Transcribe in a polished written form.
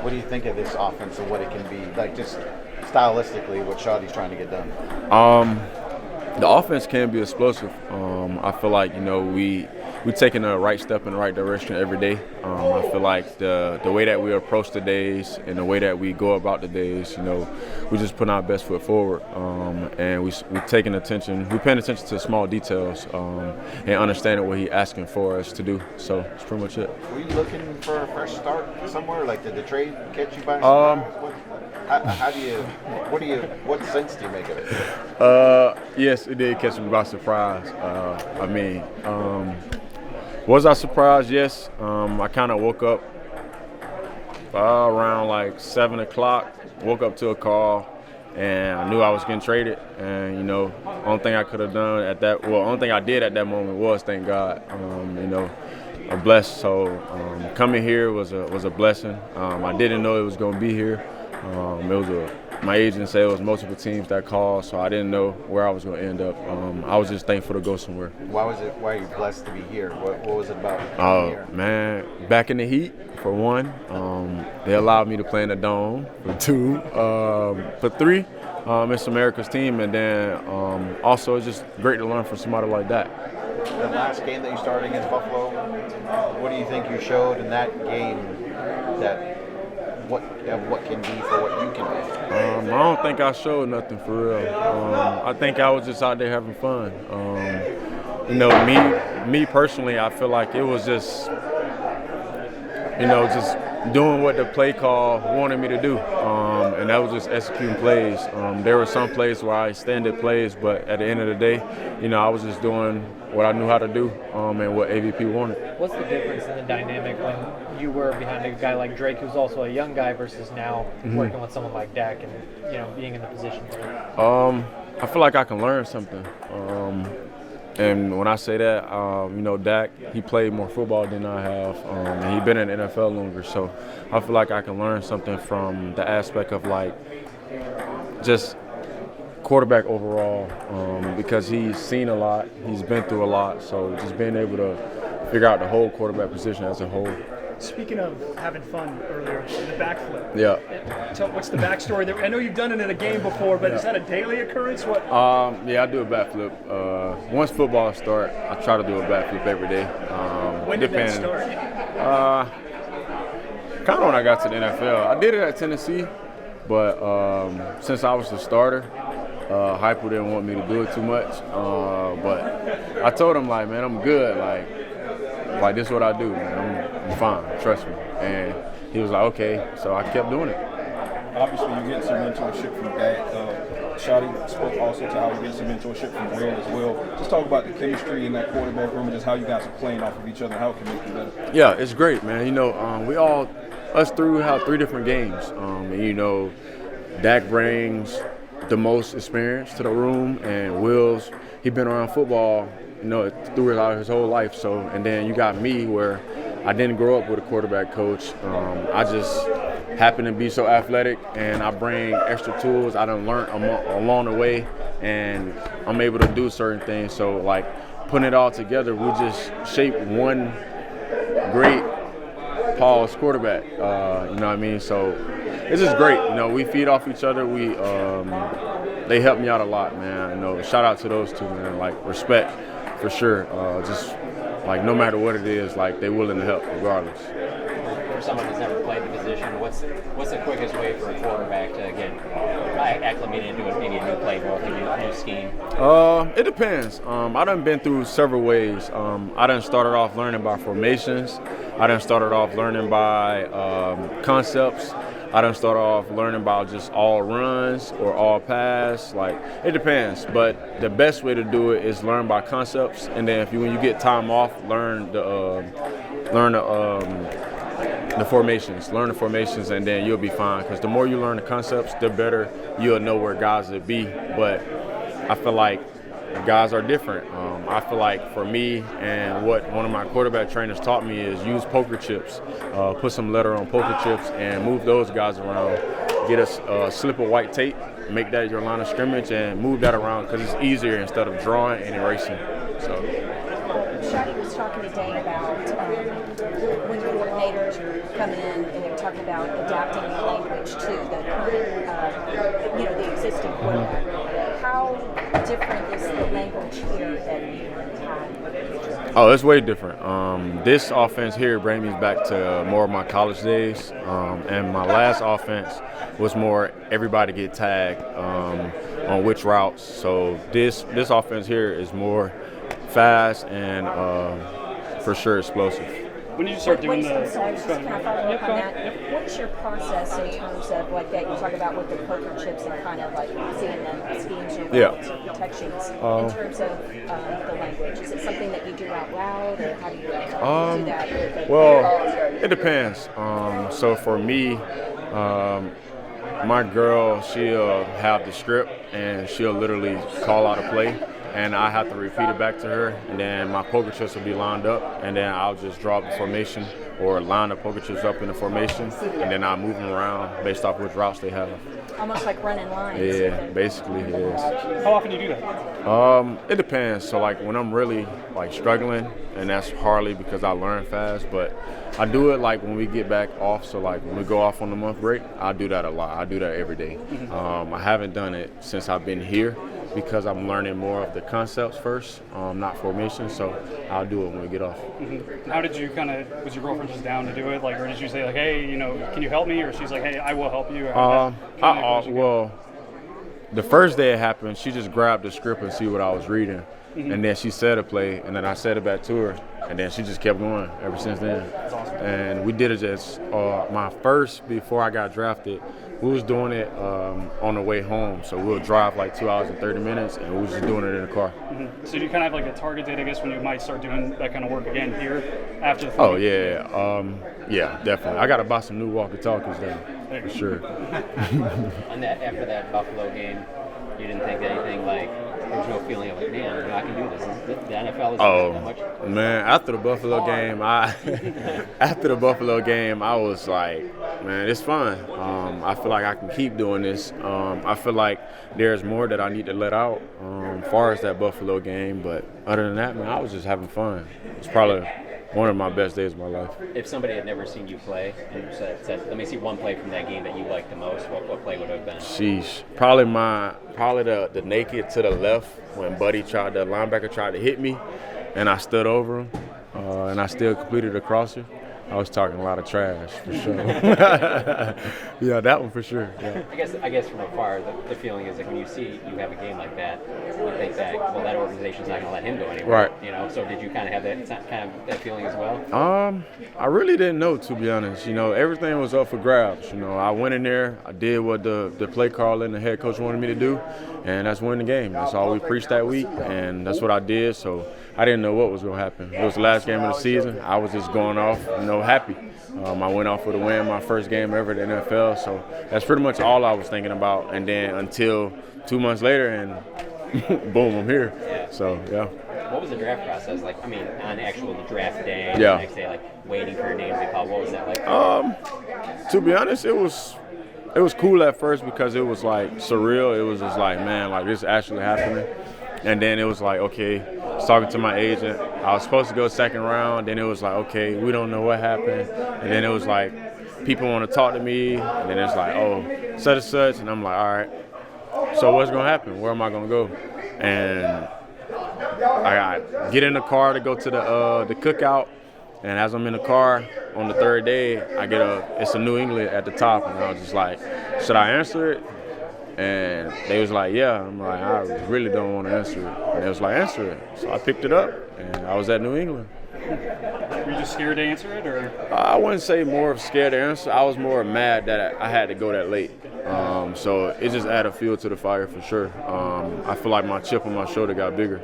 What do you think of this offense and what it can be? Like, just stylistically, what Shawty's trying to get done? The offense can be explosive. I feel like, we're taking the right step in the right direction every day. I feel like the way that we approach the days and the way that we go about the days, we just put our best foot forward. And we're paying attention to the small details and understanding what he's asking for us to do. So that's pretty much it. Were you looking for a fresh start somewhere? Like, did the trade catch you by surprise? What sense do you make of it? Yes, it did catch me by surprise. Was I surprised? Yes. I kind of woke up around like 7 o'clock, woke up to a call, and I knew I was getting traded. And, only thing I could have done only thing I did at that moment was thank God. I'm blessed. So coming here was a blessing. I didn't know it was going to be here. My agent said it was multiple teams that called, so I didn't know where I was going to end up. I was just thankful to go somewhere. Why are you blessed to be here? What was it about here? Man, back in the heat, for one. They allowed me to play in the Dome, for two. For three, it's America's team, and then also it's just great to learn from somebody like that. The last game that you started against Buffalo, what do you think you showed in that game that what can be for what you can be? I don't think I showed nothing for real. I think I was just out there having fun. Me personally, I feel like it was just, just doing what the play call wanted me to do, and that was just executing plays. There were some plays where I extended plays, but at the end of the day, I was just doing what I knew how to do and what AVP wanted. What's the difference in the dynamic when you were behind a guy like Drake, who's also a young guy, versus now working with someone like Dak and being in the position you're in? I feel like I can learn something. And when I say that, Dak, he played more football than I have, and he's been in the NFL longer. So I feel like I can learn something from the aspect of, like, just quarterback overall, because he's seen a lot, he's been through a lot. So just being able to figure out the whole quarterback position as a whole. Speaking of having fun earlier, the backflip. Yeah. What's the backstory there? I know you've done it in a game before, but is that a daily occurrence? What? Yeah, I do a backflip. Once football starts, I try to do a backflip every day. When did that start? Kind of when I got to the NFL. I did it at Tennessee, but since I was the starter, Hyper didn't want me to do it too much. But I told him, like, man, I'm good. Like this is what I do, man. I'm fine, trust me. And he was like, okay. So I kept doing it. Obviously, you're getting some mentorship from Dak. Shawty spoke also to how you're getting some mentorship from Will as well. Just talk about the chemistry in that quarterback room and just how you guys are playing off of each other and how it can make you better. Yeah, it's great, man. Us three have 3 different games. Dak brings the most experience to the room, and Will's, he's been around football, throughout his whole life. So, and then you got me, where I didn't grow up with a quarterback coach. I just happen to be so athletic, and I bring extra tools I done learned along the way, and I'm able to do certain things. So, like, putting it all together, we just shape one great Paul's quarterback. You know what I mean? So it's just great. We feed off each other. They help me out a lot, man. Shout out to those two, man. Like, respect for sure. Just like, no matter what it is, like, they're willing to help regardless. For someone who's never played the position, what's the quickest way for a quarterback to get acclimated into maybe a new playbook, a new scheme? It depends. I done been through several ways. I done started off learning by formations. I done started off learning by concepts. I done started off learning about just all runs or all pass. Like, it depends. But the best way to do it is learn by concepts, and then when you get time off, learn the formations. Learn the formations, and then you'll be fine. Because the more you learn the concepts, the better you'll know where guys will be. But I feel like guys are different. I feel like for me, and what one of my quarterback trainers taught me, is use poker chips. Put some letter on poker chips and move those guys around. Get a slip of white tape, make that your line of scrimmage, and move that around, because it's easier instead of drawing and erasing. So. Shawty was talking today about when coordinators come in and they're talking about adapting the language to the current, the existing quarterback. How different is the language here that you had? Oh, it's way different. This offense here brings me back to more of my college days, and my last offense was more everybody get tagged on which routes. So this offense here is more fast and for sure explosive. When did you start doing the? I'm sorry, just kind of following up on that. What is your process in terms of like that you talk about with the poker chips and kind of like seeing the schemes or routes or protections in terms of the language? Is it something that you do out loud, or how do you do that? Well, it depends. So for me, my girl, she'll have the script and she'll literally call out a play, and I have to repeat it back to her, and then my poker chips will be lined up, and then I'll just draw the formation or line the poker chips up in the formation, and then I'll move them around based off which routes they have. Almost like running lines. Yeah, basically it is. How often do you do that? It depends. So like when I'm really like struggling, and that's hardly because I learn fast, but I do it like when we get back off. So like when we go off on the month break, I do that a lot. I do that every day. I haven't done it since I've been here, because I'm learning more of the concepts first, not formation. So I'll do it when we get off. How did you was your girlfriend just down to do it? Like, or did you say like, hey, can you help me? Or she's like, hey, I will help you. Well, the first day it happened, she just grabbed the script and see what I was reading. And then she said a play, and then I said it back to her, and then she just kept going ever since then. That's awesome. And we did it just my first, before I got drafted, we was doing it on the way home. So we'll drive like 2 hours and 30 minutes, and we was just doing it in the car. So do you kind of have like a target date, I guess, when you might start doing that kind of work again here after the Oh, yeah. Yeah, definitely. I got to buy some new walkie-talkies then, for sure. After that Buffalo game, you didn't think anything like, there's no feeling of like, man, I can do this. The NFL is that much. Man, after the Buffalo game, I was like, man, it's fun. I feel like I can keep doing this. I feel like there's more that I need to let out as far as that Buffalo game. But other than that, man, I was just having fun. It's probably one of my best days of my life. If somebody had never seen you play and said, let me see one play from that game that you liked the most, what play would it have been? Sheesh. Probably the naked to the left when the linebacker tried to hit me, and I stood over him, and I still completed the crosser. I was talking a lot of trash, for sure. Yeah, that one for sure. Yeah. I guess from afar, the feeling is like when you have a game like that, you think that, well, that organization's not going to let him go anywhere. Right. So did you kind of have that feeling as well? I really didn't know, to be honest. Everything was up for grabs. I went in there, I did what the play caller and the head coach wanted me to do, and that's win the game. That's all we preached that week, and that's what I did. So I didn't know what was going to happen. It was the last game of the season. I was just going off, happy. I went off with a win, my first game ever in the NFL. So that's pretty much all I was thinking about. And then until 2 months later, and boom, I'm here. Yeah. So, yeah. What was the draft process like? I mean, on actual draft day, Yeah. the next day, like waiting for your name to be called. What was that like? To be honest, it was cool at first because it was like surreal. It was just like, man, like this is actually happening. And then it was like, okay, I was talking to my agent. I was supposed to go second round. Then it was like, okay, we don't know what happened. And then it was like, people want to talk to me. And then it's like, oh, such and such. And I'm like, all right, so what's going to happen? Where am I going to go? And I get in the car to go to the cookout. And as I'm in the car on the third day, it's a New England at the top. And I was just like, should I answer it? And they was like, yeah. I'm like, I really don't want to answer it. And they was like, answer it. So I picked it up, and I was at New England. Were you just scared to answer it, or? I wouldn't say more of scared to answer. I was more mad that I had to go that late. So it just added fuel to the fire for sure. I feel like my chip on my shoulder got bigger.